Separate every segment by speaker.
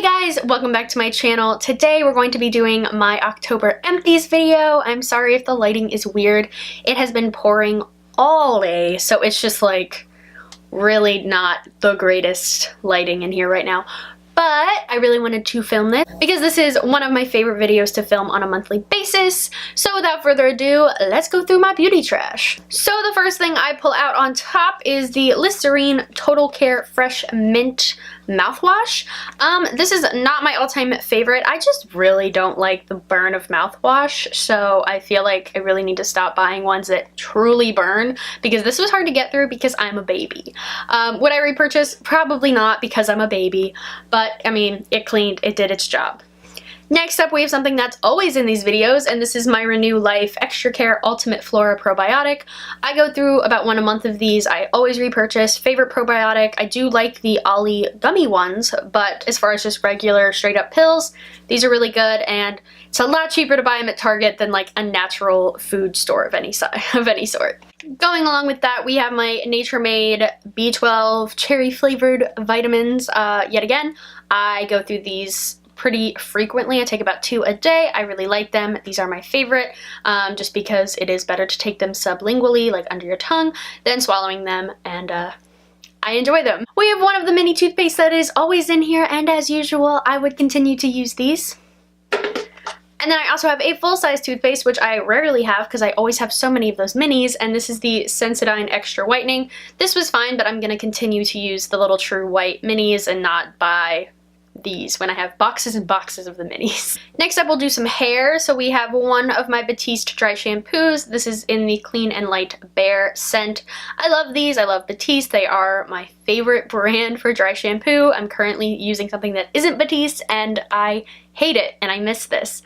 Speaker 1: Guys, welcome back to my channel. Today we're going to be doing my October empties video. I'm sorry if the lighting is weird. It has been pouring all day, so it's just like really not the greatest lighting in here right now. But I really wanted to film this because this is one of my favorite videos to film on a monthly basis. So without further ado, let's go through my beauty trash. So the first thing I pull out on top is the Listerine Total Care Fresh Mint mouthwash. This is not my all-time favorite. I just really don't like the burn of mouthwash, so I feel like I really need to stop buying ones that truly burn because this was hard to get through because I'm a baby. Would I repurchase? Probably not because I'm a baby, but I mean, it cleaned, it did its job. Next up, we have something that's always in these videos, and this is my Renew Life Extra Care Ultimate Flora Probiotic. I go through about one a month of these. I always repurchase. Favorite probiotic, I do like the Ollie gummy ones, but as far as just regular straight up pills, these are really good, and it's a lot cheaper to buy them at Target than like a natural food store of any sort. Going along with that, we have my Nature Made B12 cherry flavored vitamins. Yet again, I go through these pretty frequently. I take about 2 a day. I really like them. These are my favorite just because it is better to take them sublingually, like under your tongue, than swallowing them, and I enjoy them. We have one of the mini toothpaste that is always in here, and as usual, I would continue to use these. And then I also have a full-size toothpaste, which I rarely have because I always have so many of those minis, and this is the Sensodyne Extra Whitening. This was fine, but I'm going to continue to use the little True White minis and not buy these when I have boxes and boxes of the minis. Next up, we'll do some hair. So we have one of my Batiste dry shampoos. This is in the Clean and Light Bare scent. I love these. I love Batiste. They are my favorite brand for dry shampoo. I'm currently using something that isn't Batiste, and I hate it, and I miss this.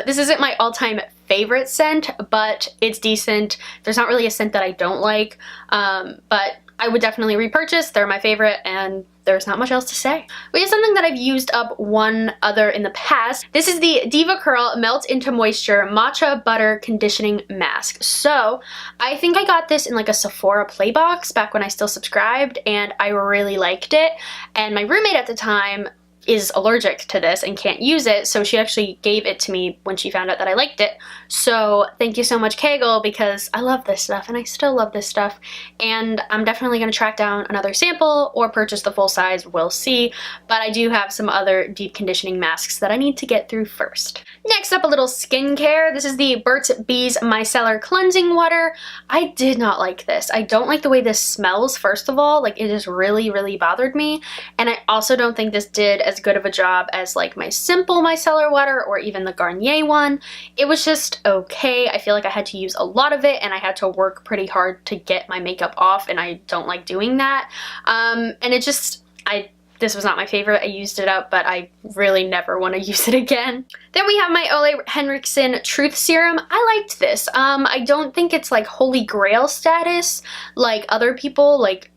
Speaker 1: This isn't my all-time favorite scent, but it's decent. There's not really a scent that I don't like, but I would definitely repurchase. They're my favorite, and there's not much else to say. We have something that I've used up one other in the past. This is the Diva Curl Melt into Moisture Matcha Butter Conditioning Mask. So I think I got this in like a Sephora play box back when I still subscribed, and I really liked it. And my roommate at the time is allergic to this and can't use it, so she actually gave it to me when she found out that I liked it. So thank you so much, Kegel, because I love this stuff, and I still love this stuff, and I'm definitely going to track down another sample or purchase the full size. We'll see, but I do have some other deep conditioning masks that I need to get through first. Next up, a little skincare. This is the Burt's Bees Micellar Cleansing Water. I did not like this. I don't like the way this smells, first of all. Like, it just really bothered me, and I also don't think this did as good of a job as like my simple micellar water or even the Garnier one. It was just okay. I feel like I had to use a lot of it, and I had to work pretty hard to get my makeup off, and I don't like doing that. And it just, this was not my favorite. I used it up, but I really never want to use it again. Then we have my Ole Henriksen Truth Serum. I liked this. I don't think it's like holy grail status like other people, like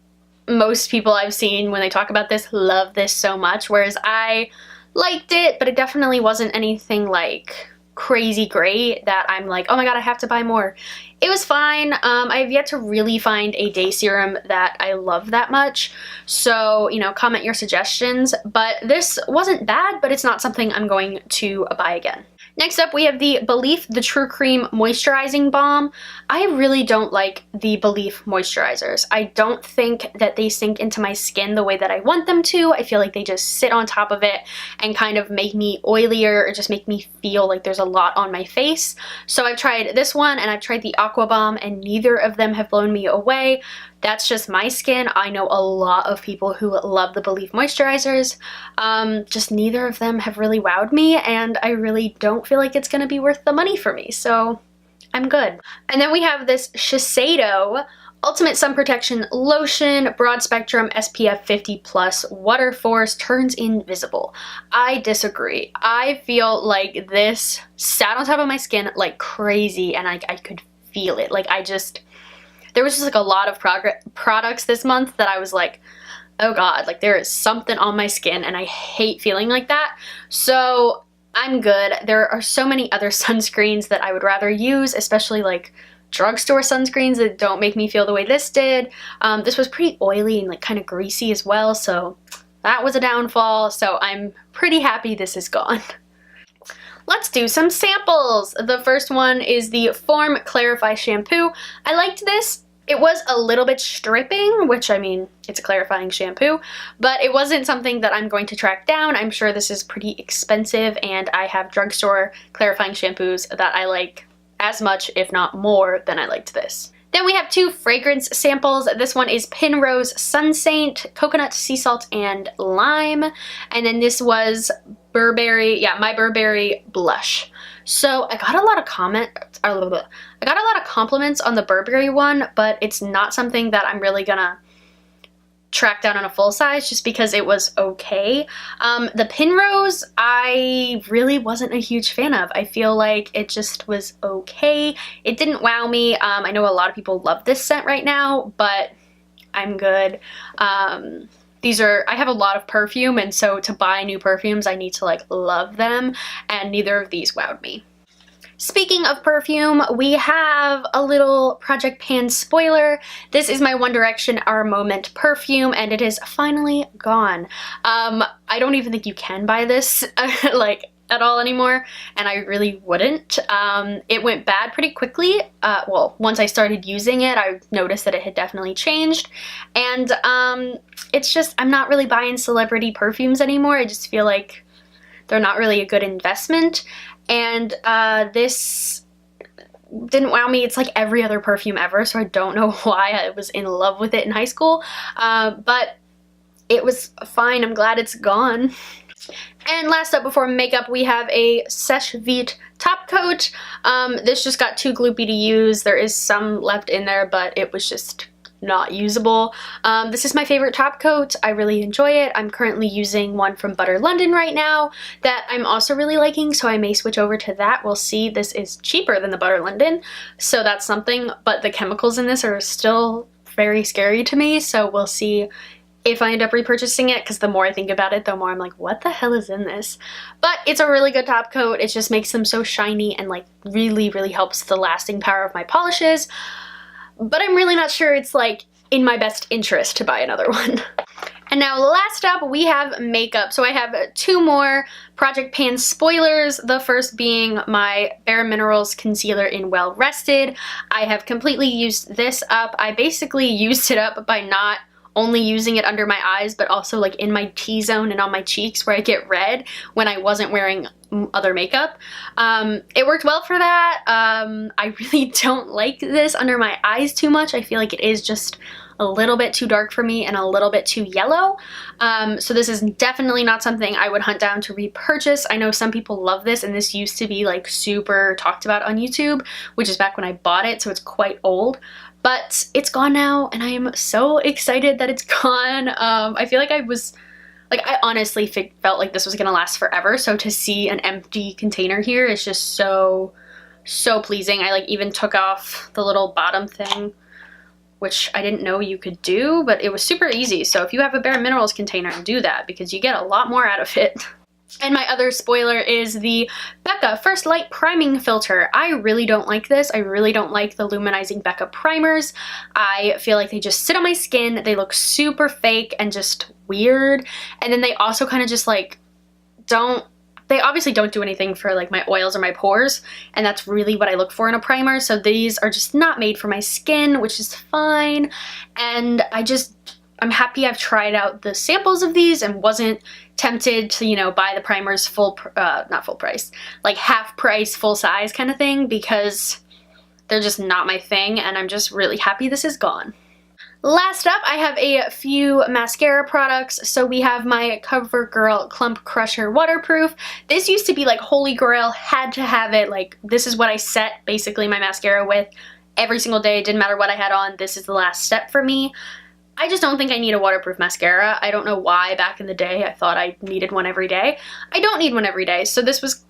Speaker 1: most people I've seen when they talk about this love this so much, whereas I liked it, but it definitely wasn't anything like crazy great that I'm like, oh my god, I have to buy more. It was fine. I've yet to really find a day serum that I love that much, so, you know, comment your suggestions, but this wasn't bad, but it's not something I'm going to buy again. Next up, we have the Belif The True Cream Moisturizing Balm. I really don't like the Belif moisturizers. I don't think that they sink into my skin the way that I want them to. I feel like they just sit on top of it and kind of make me oilier or just make me feel like there's a lot on my face. So I've tried this one and I've tried the Aqua Balm, and neither of them have blown me away. That's just my skin. I know a lot of people who love the Belif moisturizers. Just neither of them have really wowed me, and I really don't feel like it's gonna be worth the money for me, so I'm good. And then we have this Shiseido Ultimate Sun Protection Lotion, Broad Spectrum SPF 50+, Water Force, Turns Invisible. I disagree. I feel like this sat on top of my skin like crazy, and I could feel it. Like, there was just like a lot of products this month that I was like, oh god, like there is something on my skin, and I hate feeling like that. So I'm good. There are so many other sunscreens that I would rather use, especially like drugstore sunscreens that don't make me feel the way this did. This was pretty oily and like kind of greasy as well, so that was a downfall, so I'm pretty happy this is gone. Let's do some samples. The first one is the Form Clarify Shampoo. I liked this. It was a little bit stripping, which, I mean, it's a clarifying shampoo, but it wasn't something that I'm going to track down. I'm sure this is pretty expensive, and I have drugstore clarifying shampoos that I like as much, if not more, than I liked this. Then we have 2 fragrance samples. This one is Pinrose Sun Saint, Coconut, Sea Salt, and Lime. And then this was Burberry, yeah, My Burberry Blush. So I got a lot of compliments on the Burberry one, but it's not something that I'm really gonna track down on a full size just because it was okay. The Pinrose, I really wasn't a huge fan of. I feel like it just was okay. It didn't wow me. I know a lot of people love this scent right now, but I'm good. I have a lot of perfume, and so to buy new perfumes, I need to like love them, and neither of these wowed me. Speaking of perfume, we have a little Project Pan spoiler. This is my One Direction Our Moment perfume, and it is finally gone. I don't even think you can buy this like at all anymore, and I really wouldn't. It went bad pretty quickly. Well, once I started using it, I noticed that it had definitely changed, and it's just, I'm not really buying celebrity perfumes anymore. I just feel like they're not really a good investment. And this didn't wow me. It's like every other perfume ever, so I don't know why I was in love with it in high school, but it was fine. I'm glad it's gone. And last up before makeup, we have a Seche Vite top coat. This just got too gloopy to use. There is some left in there, but it was just not usable. This is my favorite top coat. I really enjoy it. I'm currently using one from Butter London right now that I'm also really liking, so I may switch over to that. We'll see. This is cheaper than the Butter London, so that's something, but the chemicals in this are still very scary to me, so we'll see if I end up repurchasing it, because the more I think about it, the more I'm like, what the hell is in this? But it's a really good top coat. It just makes them so shiny and like really, really helps the lasting power of my polishes. But I'm really not sure it's like in my best interest to buy another one. And now last up, we have makeup. So I have 2 more Project Pan spoilers. The first being my Bare Minerals concealer in Well Rested. I have completely used this up. I basically used it up by not only using it under my eyes, but also like in my T-zone and on my cheeks where I get red when I wasn't wearing other makeup. It worked well for that. I really don't like this under my eyes too much. I feel like it is just a little bit too dark for me and a little bit too yellow. So this is definitely not something I would hunt down to repurchase. I know some people love this, and this used to be like super talked about on YouTube, which is back when I bought it, so it's quite old. But it's gone now, and I am so excited that it's gone. I feel like I honestly felt like this was gonna last forever, so to see an empty container here is just so pleasing. I like even took off the little bottom thing, which I didn't know you could do, but it was super easy. So if you have a Bare Minerals container, do that because you get a lot more out of it. And my other spoiler is the Becca First Light Priming Filter. I really don't like this. I really don't like the luminizing Becca primers. I feel like they just sit on my skin. They look super fake and just weird. And then they also kind of just like they obviously don't do anything for like my oils or my pores, and that's really what I look for in a primer. So these are just not made for my skin, which is fine. And I'm happy I've tried out the samples of these and wasn't tempted to, you know, buy the primers not full price, like half price, full size kind of thing, because they're just not my thing, and I'm just really happy this is gone. Last up, I have a few mascara products. So we have my CoverGirl Clump Crusher Waterproof. This used to be like holy grail, had to have it. Like, this is what I set basically my mascara with every single day. Didn't matter what I had on, this is the last step for me. I just don't think I need a waterproof mascara. I don't know why back in the day I thought I needed one every day. I don't need one every day, so this was,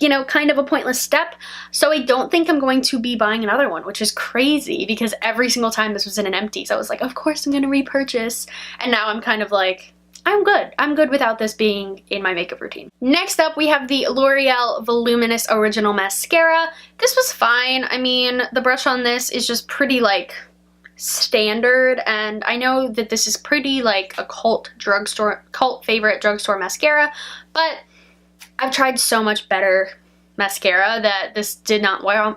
Speaker 1: you know, kind of a pointless step. So I don't think I'm going to be buying another one, which is crazy because every single time this was in an Empties, I was like, of course I'm gonna repurchase. And now I'm kind of like, I'm good. I'm good without this being in my makeup routine. Next up, we have the L'Oreal Voluminous Original Mascara. This was fine. I mean, the brush on this is just pretty like standard, and I know that this is pretty like a cult favorite drugstore mascara, but I've tried so much better mascara that this didn't wow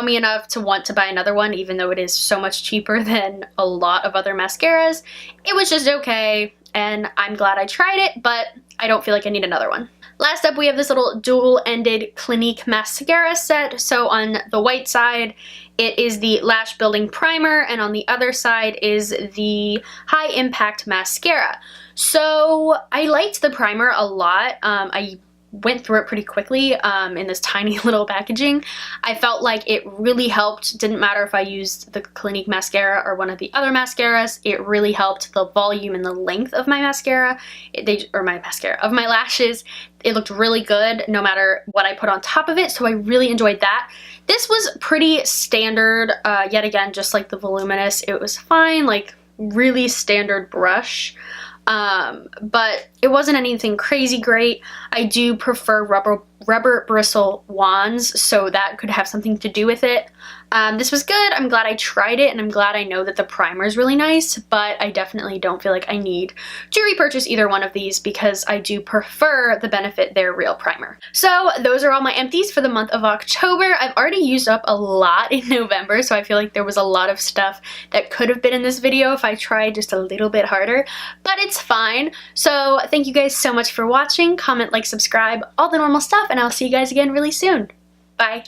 Speaker 1: me enough to want to buy another one, even though it is so much cheaper than a lot of other mascaras. It was just okay, and I'm glad I tried it, but I don't feel like I need another one. Last up, we have this little dual-ended Clinique mascara set. So on the white side, it is the Lash Building Primer, and on the other side is the High Impact Mascara. So I liked the primer a lot. I went through it pretty quickly in this tiny little packaging. I felt like it really helped. Didn't matter if I used the Clinique mascara or one of the other mascaras. It really helped the volume and the length of my mascara, of my lashes. It looked really good no matter what I put on top of it, so I really enjoyed that. This was pretty standard, yet again, just like the Voluminous. It was fine, like really standard brush. But it wasn't anything crazy great. I do prefer rubber bristle wands, so that could have something to do with it. This was good. I'm glad I tried it, and I'm glad I know that the primer is really nice, but I definitely don't feel like I need to repurchase either one of these because I do prefer the Benefit Their Real Primer. So those are all my empties for the month of October. I've already used up a lot in November, so I feel like there was a lot of stuff that could have been in this video if I tried just a little bit harder, but it's fine. So thank you guys so much for watching. Comment, like, subscribe, all the normal stuff, and I'll see you guys again really soon. Bye.